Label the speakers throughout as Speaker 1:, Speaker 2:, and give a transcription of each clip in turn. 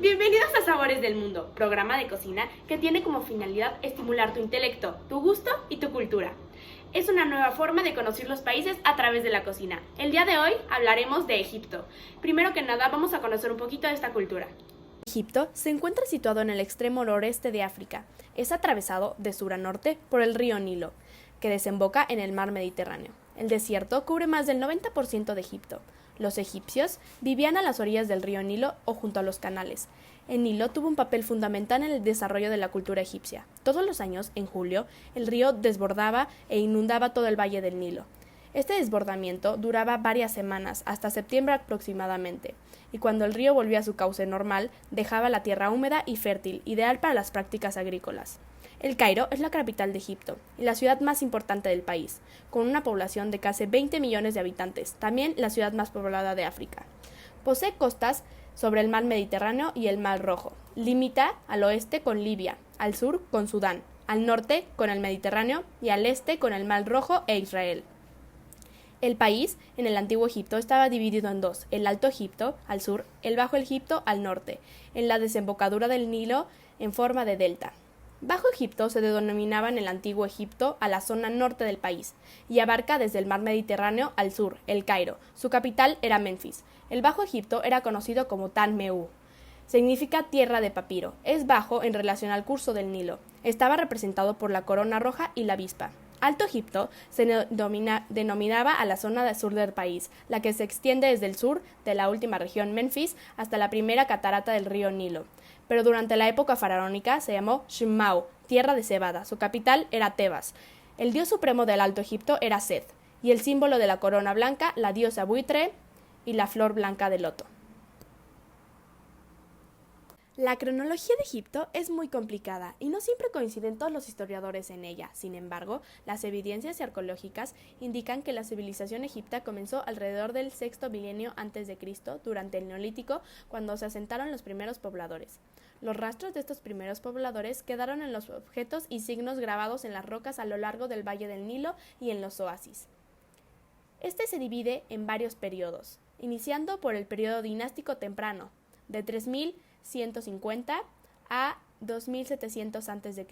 Speaker 1: Bienvenidos a Sabores del Mundo, programa de cocina que tiene como finalidad estimular tu intelecto, tu gusto y tu cultura. Es una nueva forma de conocer los países a través de la cocina. El día de hoy hablaremos de Egipto. Primero que nada vamos a conocer un poquito de esta cultura.
Speaker 2: Egipto se encuentra situado en el extremo noreste de África. Es atravesado de sur a norte por el río Nilo, que desemboca en el mar Mediterráneo. El desierto cubre más del 90% de Egipto. Los egipcios vivían a las orillas del río Nilo o junto a los canales. El Nilo tuvo un papel fundamental en el desarrollo de la cultura egipcia. Todos los años, en julio, el río desbordaba e inundaba todo el valle del Nilo. Este desbordamiento duraba varias semanas, hasta septiembre aproximadamente, y cuando el río volvía a su cauce normal, dejaba la tierra húmeda y fértil, ideal para las prácticas agrícolas. El Cairo es la capital de Egipto y la ciudad más importante del país, con una población de casi 20 millones de habitantes, también la ciudad más poblada de África. Posee costas sobre el mar Mediterráneo y el mar Rojo. Limita al oeste con Libia, al sur con Sudán, al norte con el Mediterráneo y al este con el mar Rojo e Israel. El país, en el antiguo Egipto, estaba dividido en dos, el Alto Egipto, al sur, el Bajo Egipto, al norte, en la desembocadura del Nilo en forma de delta. Bajo Egipto se denominaba en el antiguo Egipto a la zona norte del país, y abarca desde el mar Mediterráneo al sur, el Cairo. Su capital era Menfis. El Bajo Egipto era conocido como Tan-Meu. Significa tierra de papiro. Es bajo en relación al curso del Nilo. Estaba representado por la corona roja y la avispa. Alto Egipto se denominaba a la zona del sur del país, la que se extiende desde el sur de la última región Menfis hasta la primera catarata del río Nilo. Pero durante la época faraónica se llamó Shimau, tierra de cebada. Su capital era Tebas. El dios supremo del Alto Egipto era Seth, y el símbolo de la corona blanca, la diosa buitre y la flor blanca de loto. La cronología de Egipto es muy complicada y no siempre coinciden todos los historiadores en ella. Sin embargo, las evidencias arqueológicas indican que la civilización egipcia comenzó alrededor del sexto milenio a.C., durante el Neolítico, cuando se asentaron los primeros pobladores. Los rastros de estos primeros pobladores quedaron en los objetos y signos grabados en las rocas a lo largo del valle del Nilo y en los oasis. Este se divide en varios periodos, iniciando por el periodo dinástico temprano, de 3150 a 2700 a.C.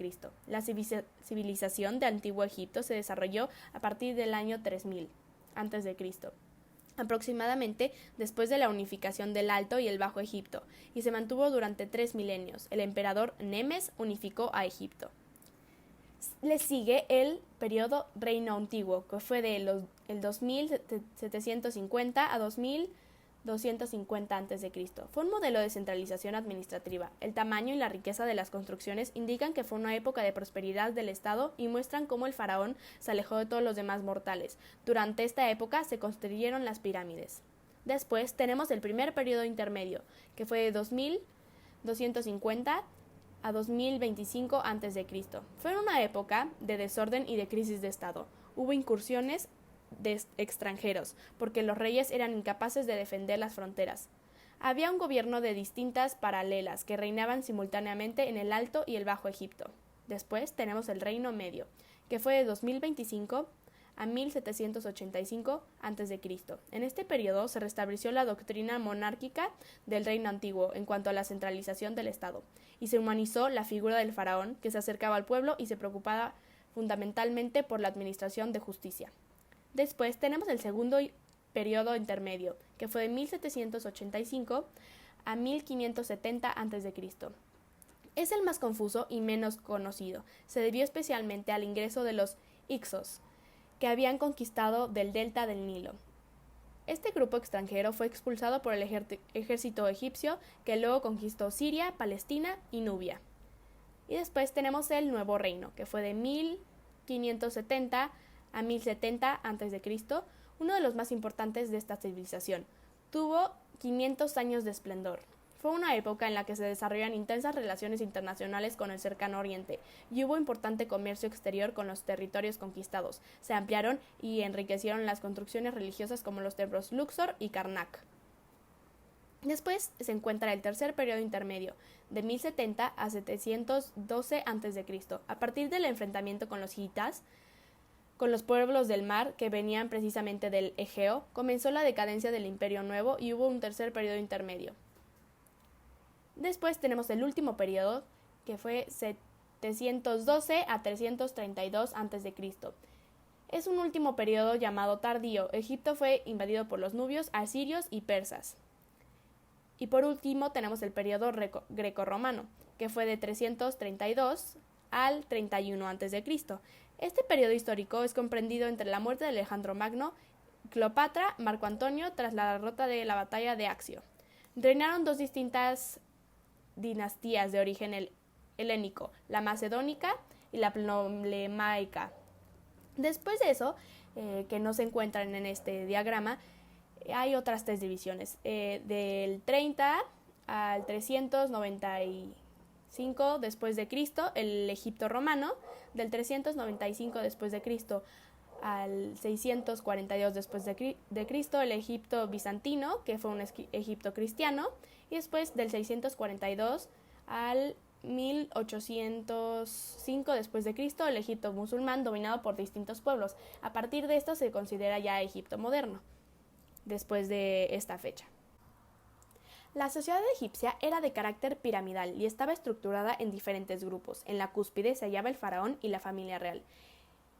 Speaker 2: La civilización de Antiguo Egipto se desarrolló a partir del año 3000 a.C., aproximadamente después de la unificación del Alto y el Bajo Egipto, y se mantuvo durante 3 milenios. El emperador Nemes unificó a Egipto. Le sigue el periodo Reino Antiguo, que fue de el 2750 a 2250 a.C. Fue un modelo de centralización administrativa. El tamaño y la riqueza de las construcciones indican que fue una época de prosperidad del Estado y muestran cómo el faraón se alejó de todos los demás mortales. Durante esta época se construyeron las pirámides. Después tenemos el primer periodo intermedio, que fue de 2250 a 2025 a.C. Fue una época de desorden y de crisis de Estado. Hubo incursiones de extranjeros, porque los reyes eran incapaces de defender las fronteras. Había un gobierno de distintas paralelas que reinaban simultáneamente en el Alto y el Bajo Egipto. Después tenemos el Reino Medio, que fue de 2025 a 1785 a.C. En este periodo se restableció la doctrina monárquica del Reino Antiguo en cuanto a la centralización del Estado, y se humanizó la figura del faraón, que se acercaba al pueblo y se preocupaba fundamentalmente por la administración de justicia. Después tenemos el segundo periodo intermedio, que fue de 1785 a 1570 a.C. Es el más confuso y menos conocido. Se debió especialmente al ingreso de los Hyksos, que habían conquistado del delta del Nilo. Este grupo extranjero fue expulsado por el ejército egipcio, que luego conquistó Siria, Palestina y Nubia. Y después tenemos el Nuevo Reino, que fue de 1570 a 1070 a.C., uno de los más importantes de esta civilización. Tuvo 500 años de esplendor. Fue una época en la que se desarrollan intensas relaciones internacionales con el cercano oriente y hubo importante comercio exterior con los territorios conquistados. Se ampliaron y enriquecieron las construcciones religiosas como los templos Luxor y Karnak. Después se encuentra el tercer periodo intermedio, de 1070 a 712 a.C. A partir del enfrentamiento con los hititas, con los pueblos del mar que venían precisamente del Egeo, comenzó la decadencia del Imperio Nuevo y hubo un tercer periodo intermedio. Después tenemos el último periodo, que fue 712 a 332 a.C. Es un último periodo llamado tardío. Egipto fue invadido por los nubios, asirios y persas. Y por último tenemos el periodo grecorromano, que fue de 332 al 31 a.C. Este periodo histórico es comprendido entre la muerte de Alejandro Magno, Cleopatra, Marco Antonio tras la derrota de la batalla de Accio. Reinaron dos distintas dinastías de origen helénico, la macedónica y la ptolemaica. Después de eso, que no se encuentran en este diagrama, hay otras tres divisiones. Del 30 al 395 después de Cristo, el Egipto romano. Del 395 después de Cristo al 642 después de Cristo, el Egipto bizantino, que fue un Egipto cristiano. Y después del 642 al 1805 después de Cristo, el Egipto musulmán dominado por distintos pueblos. A partir de esto se considera ya Egipto moderno, después de esta fecha. La sociedad egipcia era de carácter piramidal y estaba estructurada en diferentes grupos. En la cúspide se hallaba el faraón y la familia real.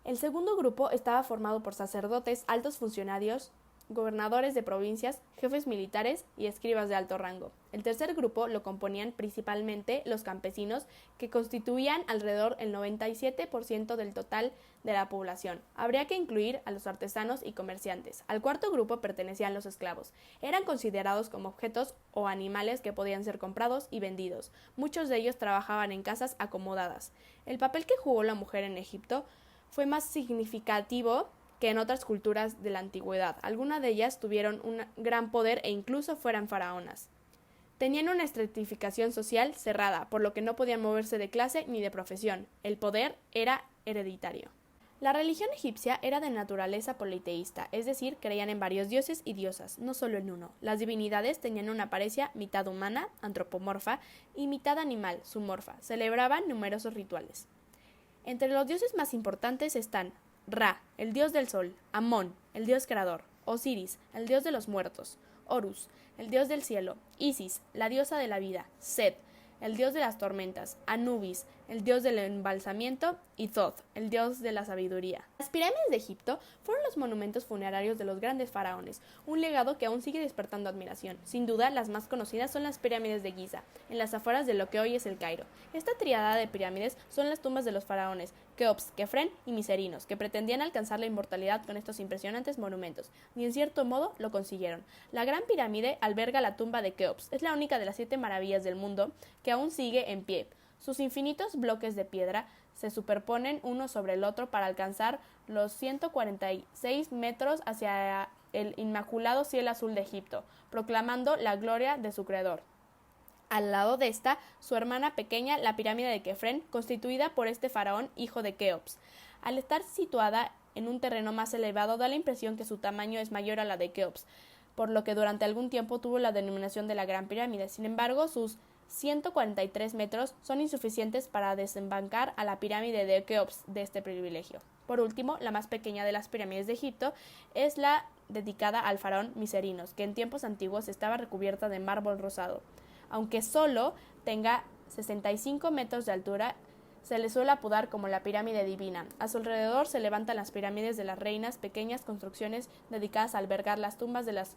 Speaker 2: El segundo grupo estaba formado por sacerdotes, altos funcionarios, gobernadores de provincias, jefes militares y escribas de alto rango. El tercer grupo lo componían principalmente los campesinos, que constituían alrededor el 97% del total de la población. Habría que incluir a los artesanos y comerciantes. Al cuarto grupo pertenecían los esclavos. Eran considerados como objetos o animales que podían ser comprados y vendidos. Muchos de ellos trabajaban en casas acomodadas. El papel que jugó la mujer en Egipto fue más significativo que en otras culturas de la antigüedad. Algunas de ellas tuvieron un gran poder e incluso fueran faraonas. Tenían una estratificación social cerrada, por lo que no podían moverse de clase ni de profesión. El poder era hereditario. La religión egipcia era de naturaleza politeísta, es decir, creían en varios dioses y diosas, no solo en uno. Las divinidades tenían una apariencia mitad humana, antropomorfa, y mitad animal, zoomorfa. Celebraban numerosos rituales. Entre los dioses más importantes están Ra, el dios del sol; Amón, el dios creador; Osiris, el dios de los muertos; Horus, el dios del cielo; Isis, la diosa de la vida; Set, el dios de las tormentas; Anubis, el dios del embalsamiento; y Thoth, el dios de la sabiduría. Las pirámides de Egipto fueron los monumentos funerarios de los grandes faraones, un legado que aún sigue despertando admiración. Sin duda, las más conocidas son las pirámides de Giza, en las afueras de lo que hoy es el Cairo. Esta tríada de pirámides son las tumbas de los faraones Keops, Kefren y Miserinos, que pretendían alcanzar la inmortalidad con estos impresionantes monumentos, y en cierto modo lo consiguieron. La Gran Pirámide alberga la tumba de Keops, es la única de las 7 maravillas del mundo que aún sigue en pie. Sus infinitos bloques de piedra se superponen uno sobre el otro para alcanzar los 146 metros hacia el inmaculado cielo azul de Egipto, proclamando la gloria de su creador. Al lado de esta, su hermana pequeña, la pirámide de Kefren, constituida por este faraón, hijo de Keops. Al estar situada en un terreno más elevado, da la impresión que su tamaño es mayor a la de Keops, por lo que durante algún tiempo tuvo la denominación de la Gran Pirámide. Sin embargo, sus 143 metros son insuficientes para desembancar a la pirámide de Keops de este privilegio. Por último, la más pequeña de las pirámides de Egipto es la dedicada al faraón Miserinos, que en tiempos antiguos estaba recubierta de mármol rosado. Aunque solo tenga 65 metros de altura, se le suele apodar como la pirámide divina. A su alrededor se levantan las pirámides de las reinas, pequeñas construcciones dedicadas a albergar las tumbas de las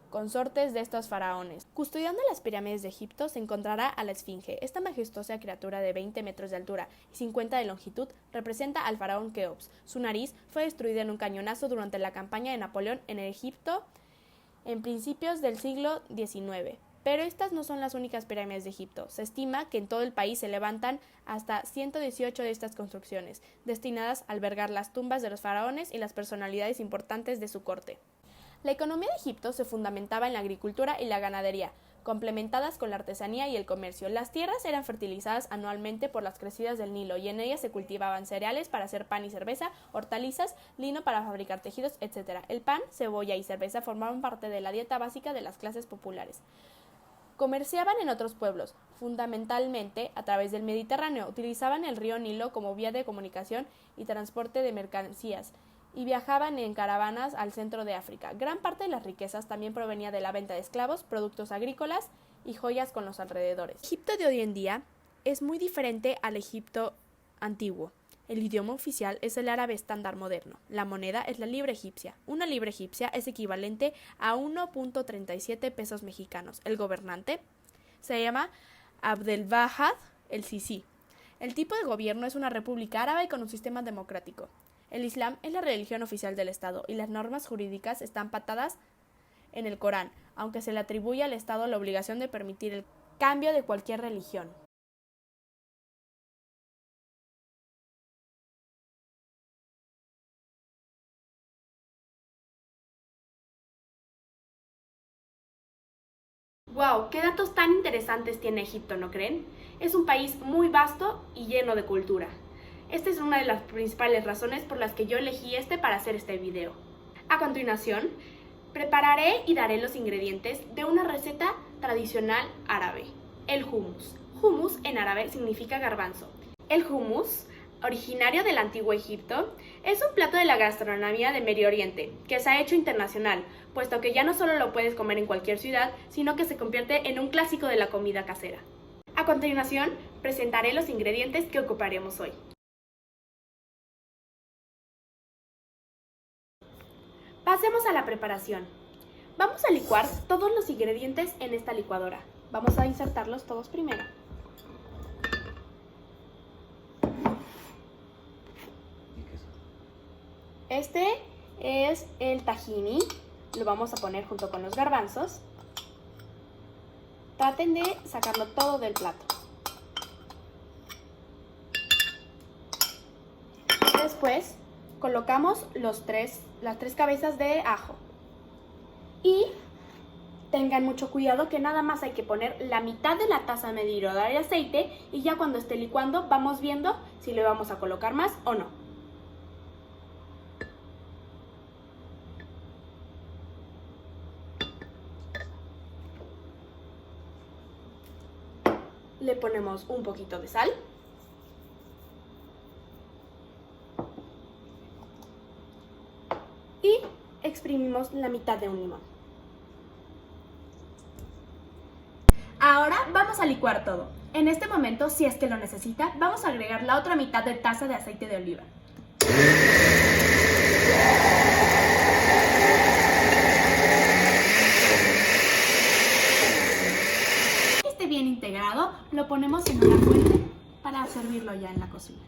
Speaker 2: consortes de estos faraones. Custodiando las pirámides de Egipto se encontrará a la Esfinge. Esta majestuosa criatura de 20 metros de altura y 50 de longitud representa al faraón Keops. Su nariz fue destruida en un cañonazo durante la campaña de Napoleón en Egipto en principios del siglo XIX. Pero estas no son las únicas pirámides de Egipto. Se estima que en todo el país se levantan hasta 118 de estas construcciones, destinadas a albergar las tumbas de los faraones y las personalidades importantes de su corte. La economía de Egipto se fundamentaba en la agricultura y la ganadería, complementadas con la artesanía y el comercio. Las tierras eran fertilizadas anualmente por las crecidas del Nilo y en ellas se cultivaban cereales para hacer pan y cerveza, hortalizas, lino para fabricar tejidos, etc. El pan, cebolla y cerveza formaban parte de la dieta básica de las clases populares. Comerciaban en otros pueblos, fundamentalmente a través del Mediterráneo. Utilizaban el río Nilo como vía de comunicación y transporte de mercancías y viajaban en caravanas al centro de África. Gran parte de las riquezas también provenía de la venta de esclavos, productos agrícolas y joyas con los alrededores. El Egipto de hoy en día es muy diferente al Egipto antiguo. El idioma oficial es el árabe estándar moderno. La moneda es la libra egipcia. Una libra egipcia es equivalente a 1.37 pesos mexicanos. El gobernante se llama Abdelwahab el-Sisi. El tipo de gobierno es una república árabe con un sistema democrático. El Islam es la religión oficial del Estado y las normas jurídicas están pactadas en el Corán, aunque se le atribuye al Estado la obligación de permitir el cambio de cualquier religión.
Speaker 1: ¡Wow! ¡Qué datos tan interesantes tiene Egipto, ¿no creen? Es un país muy vasto y lleno de cultura. Esta es una de las principales razones por las que yo elegí para hacer este video. A continuación, prepararé y daré los ingredientes de una receta tradicional árabe, el hummus. Hummus en árabe significa garbanzo. El hummus, originario del antiguo Egipto, es un plato de la gastronomía de Medio Oriente, que se ha hecho internacional, puesto que ya no solo lo puedes comer en cualquier ciudad, sino que se convierte en un clásico de la comida casera. A continuación, presentaré los ingredientes que ocuparemos hoy. Pasemos a la preparación. Vamos a licuar todos los ingredientes en esta licuadora. Vamos a insertarlos todos primero. Este es el tahini, lo vamos a poner junto con los garbanzos. Traten de sacarlo todo del plato. Después colocamos las tres cabezas de ajo. Y tengan mucho cuidado que nada más hay que poner la mitad de la taza medidora de aceite y ya cuando esté licuando vamos viendo si le vamos a colocar más o no. Le ponemos un poquito de sal. Y exprimimos la mitad de un limón. Ahora vamos a licuar todo. En este momento, si es que lo necesita, vamos a agregar la otra mitad de taza de aceite de oliva. Bien integrado, lo ponemos en una fuente para servirlo ya en la cocina.